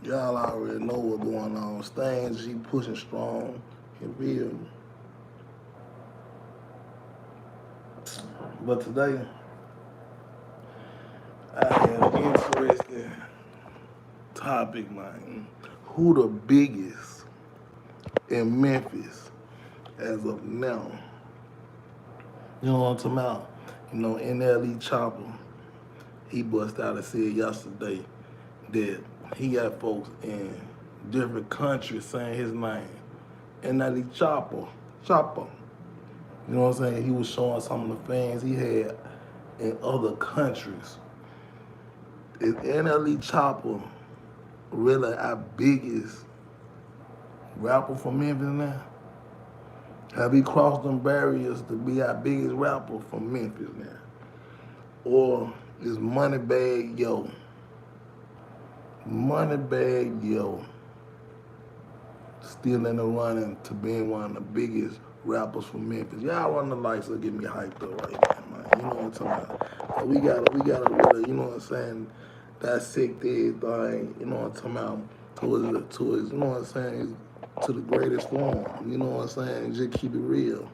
Y'all already know what's going on. Stains, he pushing strong. You feel me? But today, I had an interesting topic, man. Who the biggest in Memphis as of now? You know what I'm talking about? NLE Choppa, he bust out and said yesterday that he got folks in different countries saying his name. NLE Choppa. You know what I'm saying? He was showing some of the fans he had in other countries. Is NLE Choppa really our biggest rapper from Memphis now? Have he crossed them barriers to be our biggest rapper from Memphis now? Or is Moneybagg Yo? Moneybagg Yo still in the running to being one of the biggest rappers from Memphis. Y'all run the lights to get me hyped up right now, man. You know what I'm talking about? So we gotta really, you know what I'm saying, dissect everything, you know what I'm talking about, to his, you know what I'm saying, to the greatest form. You know what I'm saying? Just keep it real.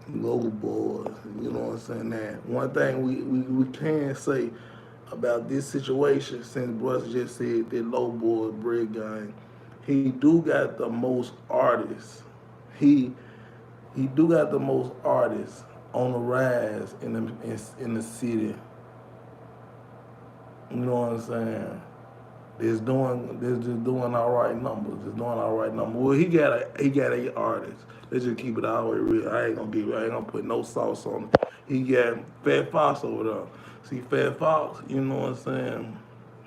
Local boys, you know what I'm saying? That one thing we can say about this situation, since Bruce just said that low boy bread gang, he do got the most artists. He he do got the most artists on the rise in the city. You know what I'm saying? They're just doing all right numbers. Just doing all right numbers. Well, he got 8 artists. Let's just keep it all the way real. I ain't gonna put no sauce on it. He got Fat Fox over there. See Fat Fox, you know what I'm saying?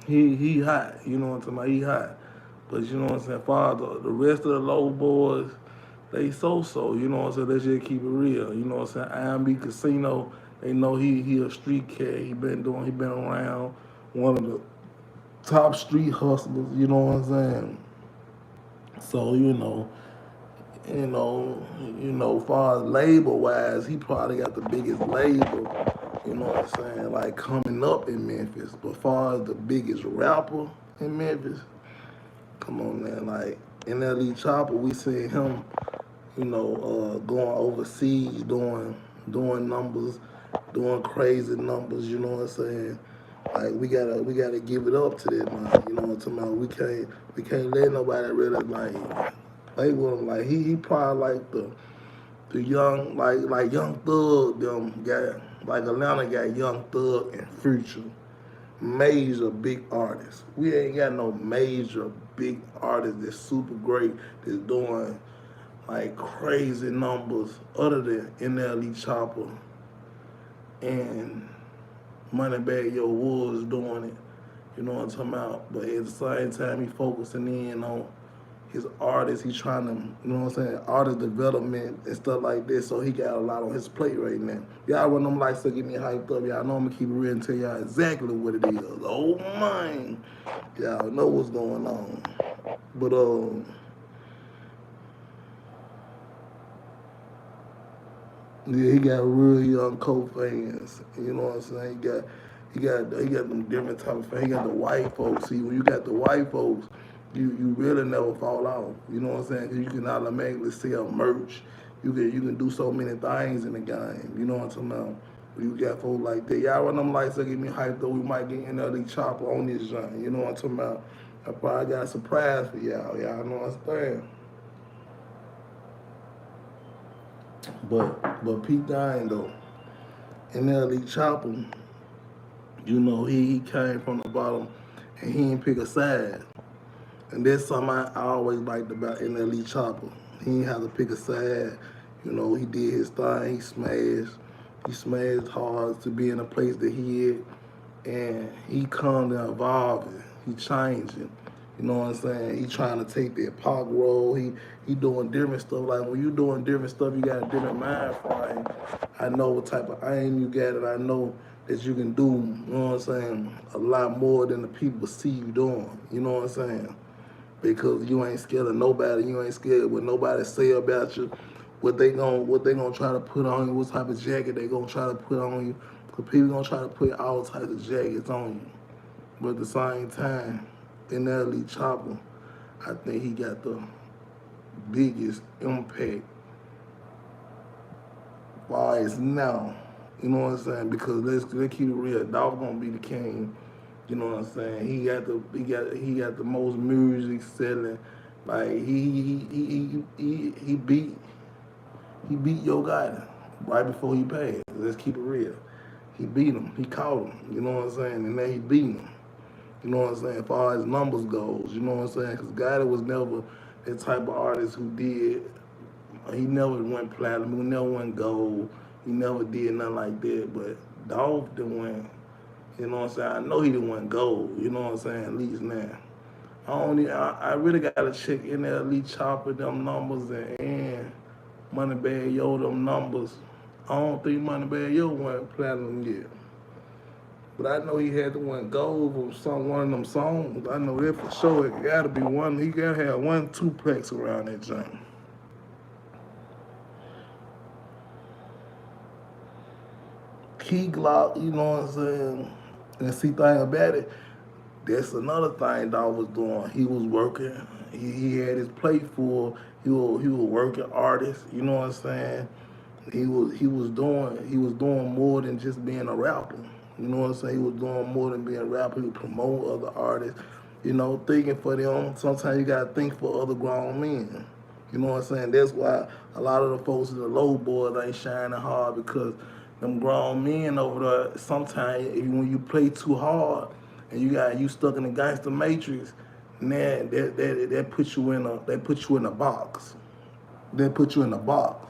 He hot. You know what I'm talking about? He hot. But you know what I'm saying? Father, the rest of the low boys, they so. You know what I'm saying? Let's just keep it real. You know what I'm saying? IMB Casino, they know he a street cat. He been around one of the top street hustlers, you know what I'm saying? So, far as label wise, he probably got the biggest label, you know what I'm saying, like coming up in Memphis. But far as the biggest rapper in Memphis, come on man, like NLE Choppa, we see him, going overseas, doing numbers, doing crazy numbers, you know what I'm saying? Like we gotta give it up to that man. You know what I'm talking about? We can't let nobody really like with him. Like he probably like the young like Young Thug them got like Atlanta got Young Thug and Future. Major big artists. We ain't got no major big artists that's super great that's doing like crazy numbers other than NLE Chopper and Moneybagg Yo was doing it. You know what I'm talking about? But at the same time, he focusing in on his artists. He trying to, you know what I'm saying, artist development and stuff like this. So he got a lot on his plate right now. Y'all run them lights to get me hyped up. Y'all know I'm gonna keep it real and tell y'all exactly what it is. Oh man, y'all know what's going on. But yeah, he got real young co-fans. You know what I'm saying? He got them different type of fans. He got the white folks. See, when you got the white folks, you really never fall out. You know what I'm saying? 'Cause you can automatically sell merch. You can do so many things in the game. You know what I'm talking about? When you got folks like that. Y'all run them lights to get me hyped though. We might get NLE Chopper on this joint. You know what I'm talking about? I probably got a surprise for y'all. Y'all know what I'm saying? But Pete Dine though, NLE Chopper, he came from the bottom and he didn't pick a side. And that's something I always liked about NLE Chopper. He didn't have to pick a side. He did his thing. He smashed. He smashed hard to be in a place that he is. And he come to evolving. He changing. You know what I'm saying? He trying to take that pop role. He doing different stuff. Like when you doing different stuff, you got a different mind frame. I know what type of aim you got, and I know that you can do. You know what I'm saying? A lot more than the people see you doing. You know what I'm saying? Because you ain't scared of nobody. You ain't scared of what nobody say about you. What they gonna try to put on you? What type of jacket they gonna try to put on you? Because people gonna try to put all types of jackets on you. But at the same time, NLE Choppa, I think he got the biggest impact far as now. You know what I'm saying? Because let's keep it real. Dog gonna be the king. You know what I'm saying? He got the most music selling. Like he beat Yo Gotti right before he passed. Let's keep it real. He beat him. He caught him. You know what I'm saying? And then he beat him. You know what I'm saying? As far as numbers goes, you know what I'm saying? Because Gotti was never that type of artist who did. He never went platinum. He never went gold. He never did nothing like that. But Dolph done went. You know what I'm saying? I know he didn't win gold. You know what I'm saying? At least now. I really gotta check NLE Choppa them numbers and Moneybagg Yo them numbers. I don't think Moneybagg Yo went platinum yet. But I know he had to win gold from one of them songs. I know that for sure. It gotta be one. He gotta have 1-2 plex around that joint. Key Glock, you know what I'm saying? And see, thing about it, that's another thing Dog was doing. He was working. He had his plate full. He was working artist. You know what I'm saying? He was doing more than just being a rapper. You know what I'm saying? He was doing more than being a rapper. He would promote other artists. You know, thinking for them. Sometimes you gotta think for other grown men. You know what I'm saying? That's why a lot of the folks in the low boys ain't shining hard because them grown men over there. Sometimes when you play too hard and you stuck in the gangster matrix, man, that puts you in a box. They put you in a box.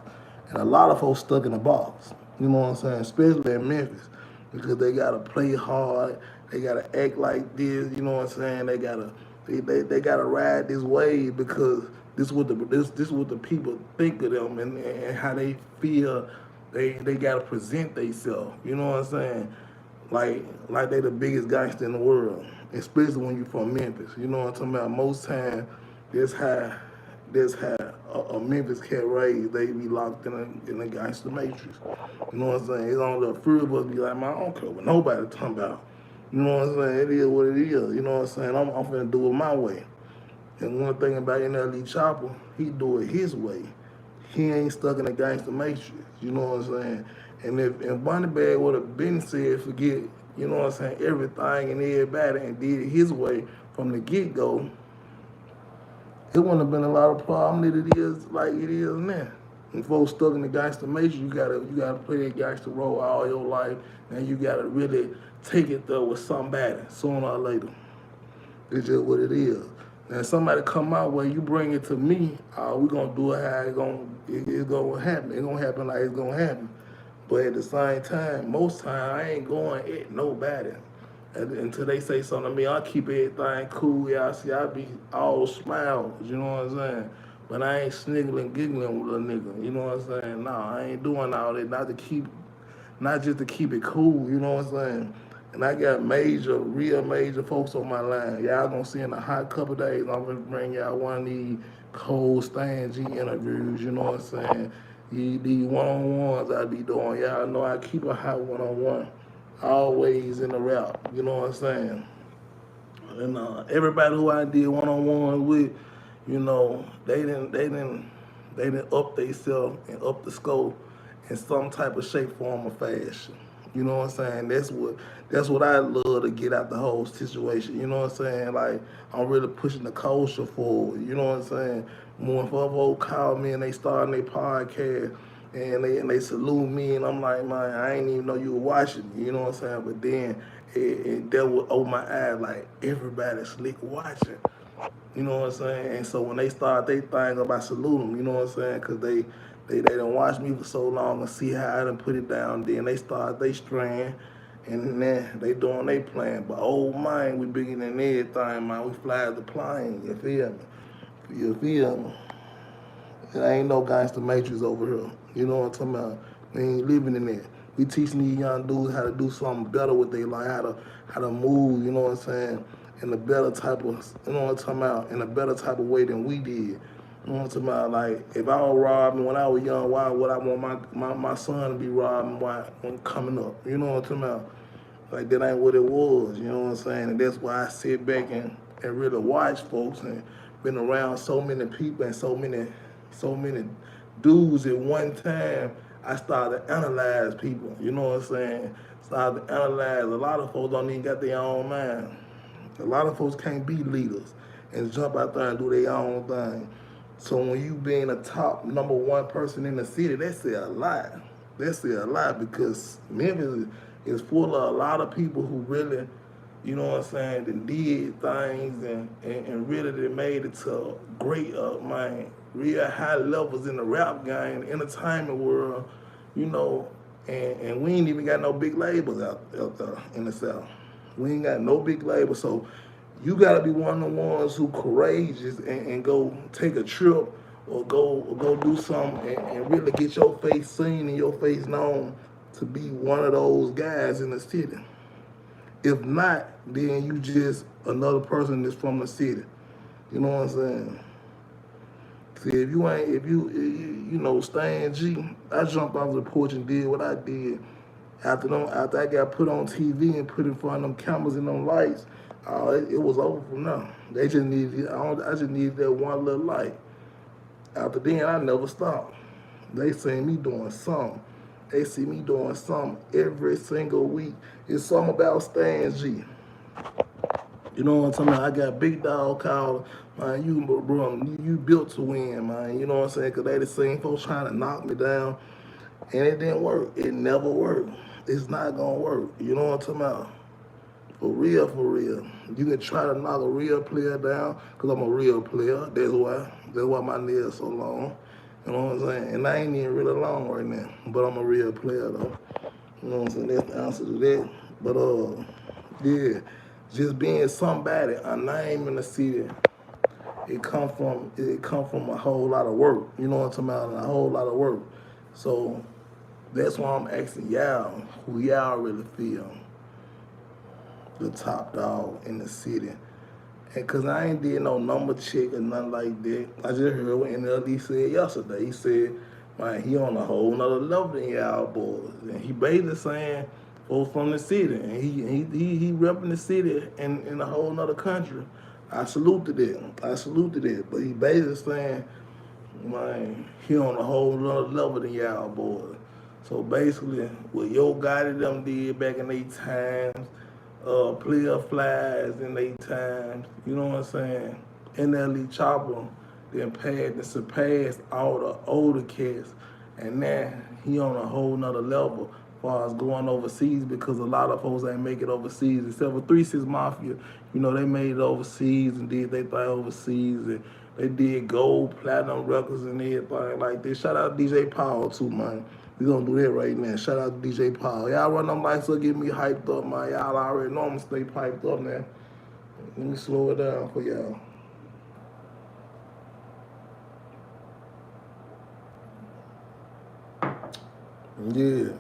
And a lot of folks stuck in a box. You know what I'm saying? Especially in Memphis. Because they gotta play hard. They gotta act like this, you know what I'm saying? They gotta ride this wave because this what the people think of them and how they feel they gotta present themselves. You know what I'm saying? Like they the biggest gangster in the world. Especially when you from Memphis. You know what I'm talking about? Most time that's how a Memphis cat raised, they be locked in a gangster matrix. You know what I'm saying? It's only a few of us be like, man, I don't care what nobody talking about. You know what I'm saying? It is what it is. You know what I'm saying? I'm finna do it my way. And one thing about NLE Choppa, he do it his way. He ain't stuck in a gangster matrix. You know what I'm saying? And if Moneybagg would have been said, forget, you know what I'm saying, everything and everybody and did it his way from the get-go, it wouldn't have been a lot of problem that it is like it is now. When folks stuck in the gangster matrix, you gotta play that gangster role all your life, and you gotta really take it though with somebody sooner or later. It's just what it is. Now somebody come my way, you bring it to me, we gonna do it how it's gonna happen. It's gonna happen like it's gonna happen. But at the same time, most time I ain't going at nobody. Until they say something to me, I keep everything cool. Y'all see, I be all smiles, you know what I'm saying? But I ain't sniggling, giggling with a nigga, you know what I'm saying? Nah, I ain't doing all that, not just to keep it cool, you know what I'm saying? And I got real major folks on my line. Y'all gonna see in a hot couple days, I'm gonna bring y'all one of these cold Stan G interviews, you know what I'm saying? These one-on-ones I be doing, y'all know I keep a hot one-on-one always in the rap, you know what I'm saying? And everybody who I did one-on-one with, you know, they didn't up themselves and up the scope in some type of shape, form, or fashion. You know what I'm saying? That's what I love to get out the whole situation. You know what I'm saying? Like I'm really pushing the culture forward. You know what I'm saying? When folks call me and they starting their podcast and they salute me and I'm like, man, I ain't even know you were watching me. You know what I'm saying? But then that would open my eyes like everybody slick watching. You know what I'm saying? And so when they start they thing up, I salute them. You know what I'm saying? Because they done watched me for so long and see how I done put it down. Then they start they strand, and then they doing they plan. But oh man, we bigger than everything, man. We fly the plane. You feel me? You feel me? There ain't no gangster matrix over here. You know what I'm talking about? We ain't living in there. We teaching these young dudes how to do something better with their life, how to move, you know what I'm saying, in a better type of, you know what I'm talking about, in a better type of way than we did. You know what I'm talking about? Like, if I was robbing when I was young, why would I want my son to be robbing when coming up? You know what I'm talking about? Like, that ain't what it was, you know what I'm saying? And that's why I sit back and really watch folks and been around so many people and so many dudes at one time, I started to analyze people. You know what I'm saying? Started to analyze. A lot of folks don't even got their own mind. A lot of folks can't be leaders and jump out there and do their own thing. So when you being a top number one person in the city, that say a lot. That say a lot because Memphis is full of a lot of people who really, you know what I'm saying, that did things and really they made it to great, man, real high levels in the rap game, the entertainment world, you know, and we ain't even got no big labels out there in the South. We ain't got no big labels, so you gotta be one of the ones who courageous and go take a trip or go do something and really get your face seen and your face known to be one of those guys in the city. If not, then you just another person that's from the city. You know what I'm saying? See, if you Stan G, I jumped off the porch and did what I did. After I got put on TV and put in front of them cameras and them lights, it was over from now. They just needed, I just needed that one little light. After then, I never stopped. They seen me doing something. They see me doing something every single week. It's something about Stan G. You know what I'm talking about? I got big dog called, man, you built to win, man. You know what I'm saying? Because they the same folks trying to knock me down. And it didn't work. It never worked. It's not going to work. You know what I'm talking about? For real, for real. You can try to knock a real player down because I'm a real player. That's why my nails so long. You know what I'm saying? And I ain't even really long right now. But I'm a real player, though. You know what I'm saying? That's the answer to that. But, yeah, just being somebody, a name in the city, it come from a whole lot of work. You know what I'm talking about? A whole lot of work. So that's why I'm asking y'all who y'all really feel the top dog in the city. And cause I ain't did no number check or nothing like that. I just heard what NLE said yesterday. He said, man, he on a whole nother level than y'all boys. And he basically saying folks from the city. And he repping the city in a whole nother country. I salute to that. But he basically saying, man, he on a whole nother level than y'all boys. So basically, what Yo Gotti them did back in their times, player flies in their times, you know what I'm saying? NLE Choppa then passed and surpassed all the older cats, and now he on a whole nother level as far as going overseas because a lot of folks ain't make it overseas except for 3-6 Mafia. You know, they made it overseas and did their thing overseas and they did gold, platinum records and everything like this. Shout out to DJ Paul too, man. We gonna do that right now. Shout out to DJ Paul. Y'all run them lights up, get me hyped up, man. Y'all already know I'm gonna stay piped up, man. Let me slow it down for y'all. Yeah.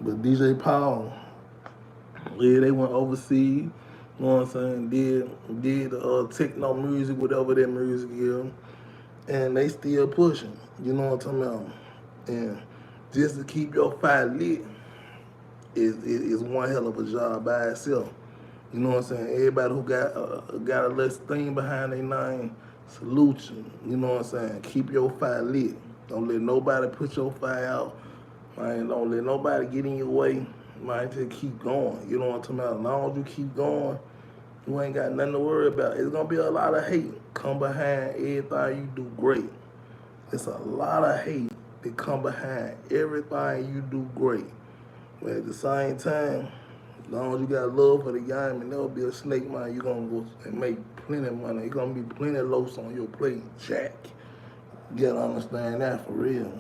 But DJ Paul, yeah, they went overseas. You know what I'm saying? Did techno music, whatever that music is, and they still pushing. You know what I'm talking about? And just to keep your fire lit is one hell of a job by itself. You know what I'm saying? Everybody who got a little thing behind their name, salute you. You know what I'm saying? Keep your fire lit. Don't let nobody put your fire out. Man, don't let nobody get in your way. Man, just keep going. You know what I'm talking about? As long as you keep going, you ain't got nothing to worry about. It's gonna be a lot of hate come behind everything you do great. It's a lot of hate that come behind everything you do great. But at the same time, as long as you got love for the game and there'll be a snake, man, you're gonna go and make plenty of money. It's gonna be plenty of loads on your plate, Jack. You gotta understand that for real.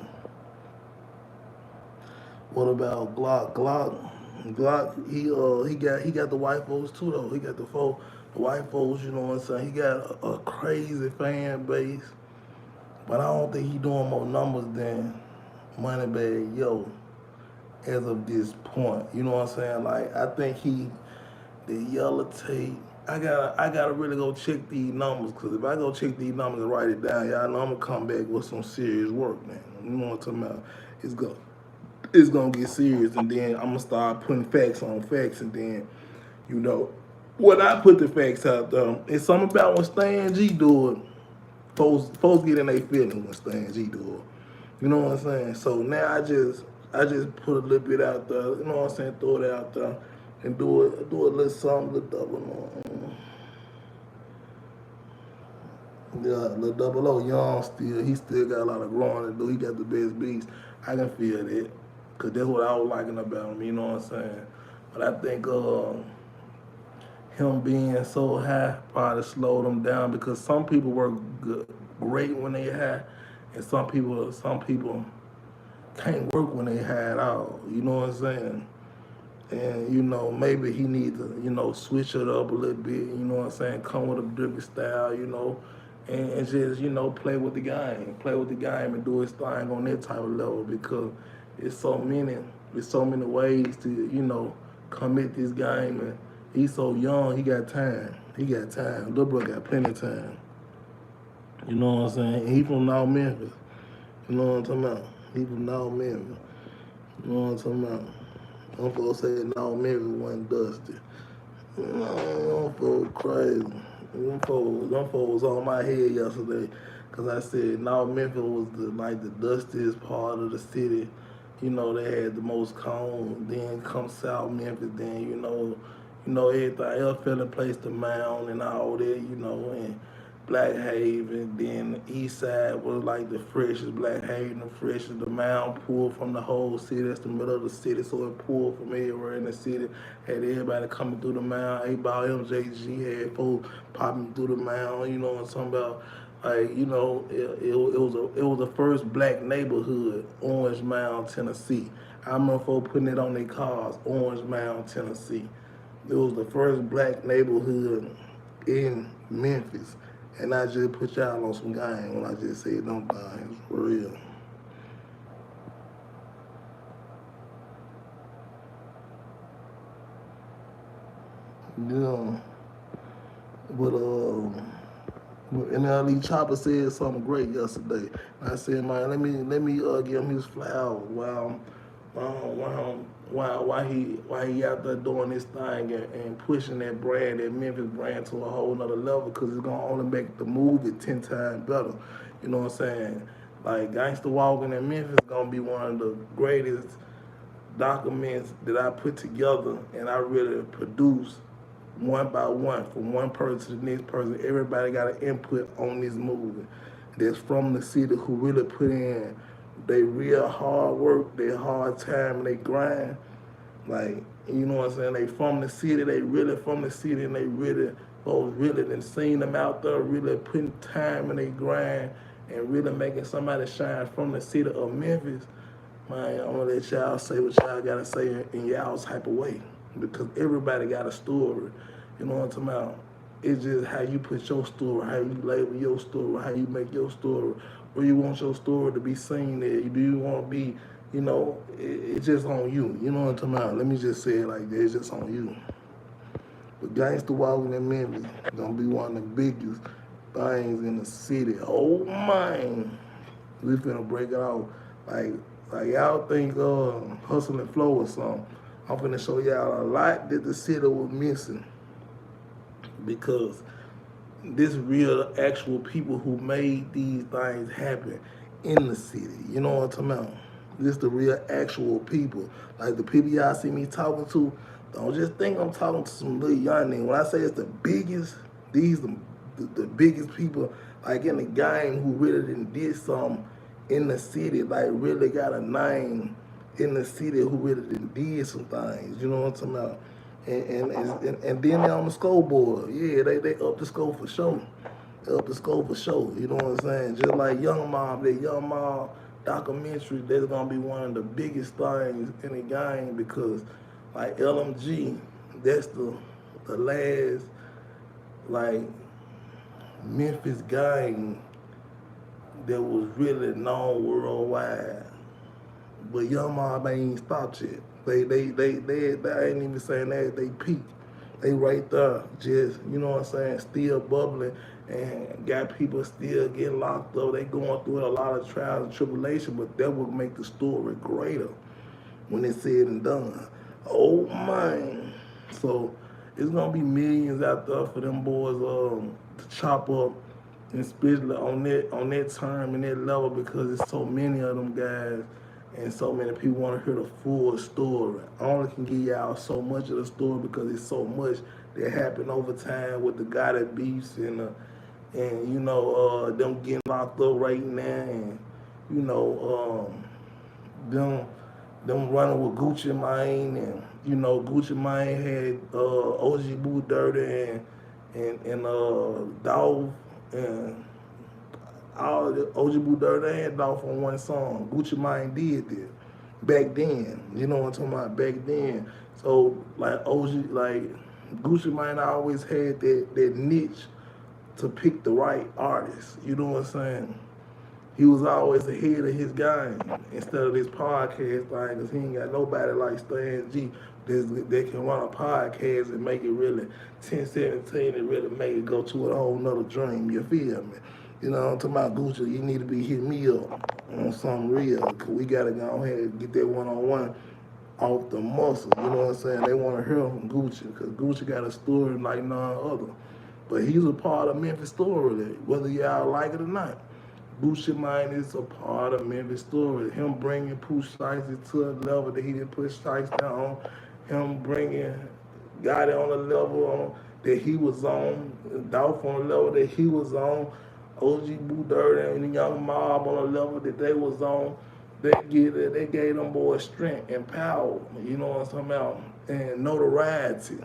What about Glock? Glock, he got the white folks too though. He got the white folks, you know what I'm saying? He got a crazy fan base. But I don't think he doing more numbers than Moneybagg Yo as of this point. You know what I'm saying? Like I think the yellow tape. I gotta really go check these numbers because if I go check these numbers and write it down, y'all know I'm gonna come back with some serious work, man. You know what I'm talking about? It's gonna get serious, and then I'm gonna start putting facts on facts, and then you know When I put the facts out though, it's something about when Stan G do it. Folks get in their feelings when Stan G do it. You know what I'm saying? So now I just put a little bit out there. You know what I'm saying? Throw it out there and do a little something, little double. Yeah, the double O young still. He still got a lot of growing to do. He got the best beats. I can feel that. Cause that's what I was liking about him. You know what I'm saying? But I think him being so high probably slowed him down because some people work great when they high, and some people can't work when they high at all. You know what I'm saying? And maybe he needs to switch it up a little bit. You know what I'm saying? Come with a different style. And just play with the game, and do his thing on that type of level because it's so many, ways to commit this game, and he's so young. He got time. Little bro got plenty of time. You know what I'm saying? He from North Memphis. You know what I'm talking about? He from North Memphis. You know what I'm talking about? Them folks say North Memphis wasn't dusty. Them folks crazy. Them folks was on my head yesterday because I said North Memphis was the dustiest part of the city. They had the most cone. Then come South Memphis. Then everything else fell in place, the Mound and all that. And Black Haven. Then the East Side was like the freshest. Black Haven, the freshest. The Mound pulled from the whole city. That's the middle of the city, so it pulled from everywhere in the city. Had everybody coming through the Mound. A-Ball, MJG had folks popping through the Mound. You know what I'm talking about? Like it was the first black neighborhood, Orange Mound, Tennessee. I remember folks putting it on their cars, Orange Mound, Tennessee. It was the first black neighborhood in Memphis. And I just put y'all on some game when I just said them things, for real. Yeah. But NLE Choppa said something great yesterday. I said, man, let me give him his flowers while he out there doing this thing and pushing that brand, that Memphis brand, to a whole nother level because it's gonna only make the movie 10 times better. You know what I'm saying? Like Gangster Walking in Memphis gonna be one of the greatest documents that I put together and I really produced one by one, from one person to the next person. Everybody got an input on this movie that's from the city who really put in they real hard work, their hard time, and they grind. Like, you know what I'm saying? They from the city, they really from the city, and they really, folks really done seen them out there, really putting time in their grind, and really making somebody shine from the city of Memphis. Man, I'm gonna let y'all say what y'all gotta say in y'all type of way. Because everybody got a story. You know what I'm talking about? It's just how you put your story, how you label your story, how you make your story, where you want your story to be seen at. Do you want to be, it's just on you. You know what I'm talking about? Let me just say it like that. It's just on you. But Gangster Walking in Memphis gonna be one of the biggest things in the city. Oh man, we finna break it out. Like y'all think Hustle and Flow or something. I'm finna show y'all a lot that the city was missing because this real actual people who made these things happen in the city. You know what I'm talking about? This the real actual people. Like the people y'all see me talking to, don't just think I'm talking to some little young nigga. When I say it's the biggest, these the biggest people like in the game who really did something in the city, like really got a name in the city who really did some things. You know what I'm talking about? And then they on the scoreboard. Yeah, they up the score for sure. They up the score for sure. You know what I'm saying? Just like Young Mob, that Young Mob documentary, that's gonna be one of the biggest things in the game because like LMG, that's the last like Memphis gang that was really known worldwide. But Young Mob ain't stopped yet. They ain't even saying that they peaked. They right there, just what I'm saying, still bubbling and got people still getting locked up. They going through a lot of trials and tribulation, but that would make the story greater when it's said and done. Oh man. So it's gonna be millions out there for them boys to chop up, and especially on that term and that level because there's so many of them guys and so many people want to hear the full story. I only can give y'all so much of the story because it's so much that happened over time with the guy that beefs and them getting locked up right now and you know them running with Gucci Mane and Gucci Mane had OG Boo Dirty and Dolph and all the OG Boo Dirty and Dolph on one song. Gucci Mane did this back then. You know what I'm talking about? Back then. So like Gucci Mane always had that niche to pick the right artist. You know what I'm saying? He was always ahead of his game instead of this podcast thing because he ain't got nobody like Stan G that can run a podcast and make it really 10-17 and really make it go to a whole nother dream. You feel me? You know, I'm talking about Gucci. You need to be hitting me up on something real because we got to go ahead and get that one-on-one off the muscle. You know what I'm saying? They want to hear from Gucci because Gucci got a story like none other. But he's a part of Memphis story, whether y'all like it or not. Gucci Mane is a part of Memphis story. Him bringing Pooh Shiesty to a level that he didn't put Shiesty on. Him bringing Gotti on a level that he was on. Dolph on a level that he was on. OG Boo Dirty and the Young Mob on a level that they was on. They gave them boys strength and power. You know what I'm talking about? And notoriety.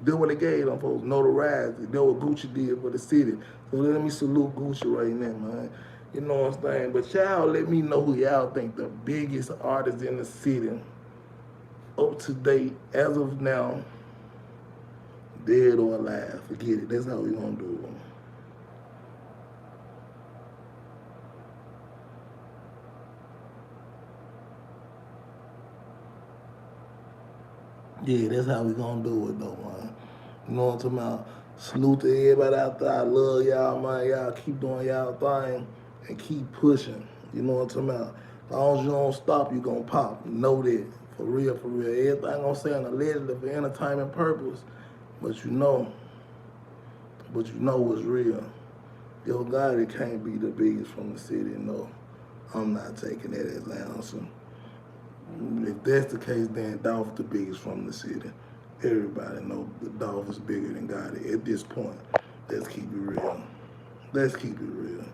That's what they gave them folks, notoriety. That's what Gucci did for the city. So let me salute Gucci right now, man. You know what I'm saying? But y'all let me know who y'all think the biggest artist in the city, up to date, as of now, dead or alive. Forget it. That's how we gonna do it. Yeah, that's how we gonna do it though, man. You know what I'm talking about? Salute to everybody out there. I love y'all, man. Y'all keep doing y'all thing and keep pushing. You know what I'm talking about? As long as you don't stop, you gonna pop. Know that. For real, for real. Everything I'm gonna say on the allegedly for entertainment purpose, but you know what's real. Yo, God, it can't be the biggest from the city. No, I'm not taking that as an answer. If that's the case, then Dolph the biggest from the city. Everybody know the Dolph is bigger than Gotti at this point. Let's keep it real. Let's keep it real.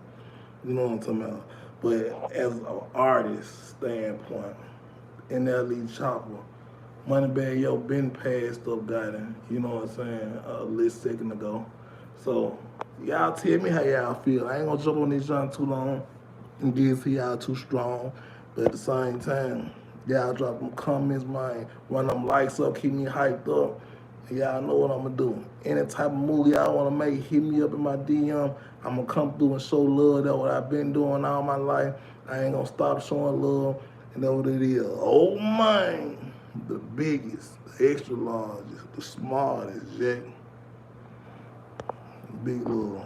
You know what I'm talking about? But as an artist standpoint, NLE Choppa, Moneybagg Yo been passed up Gotti. You know what I'm saying? A little second ago. So y'all tell me how y'all feel. I ain't gonna jump on this joint too long and get to y'all too strong. But at the same time, y'all drop them comments, man. Run them likes up, keep me hyped up. And y'all know what I'm gonna do. Any type of movie y'all wanna make, hit me up in my DM. I'm gonna come through and show love. That's what I've been doing all my life. I ain't gonna stop showing love. And that's what it is. Oh man, the biggest, the extra largest, the smartest, Jack. Big love.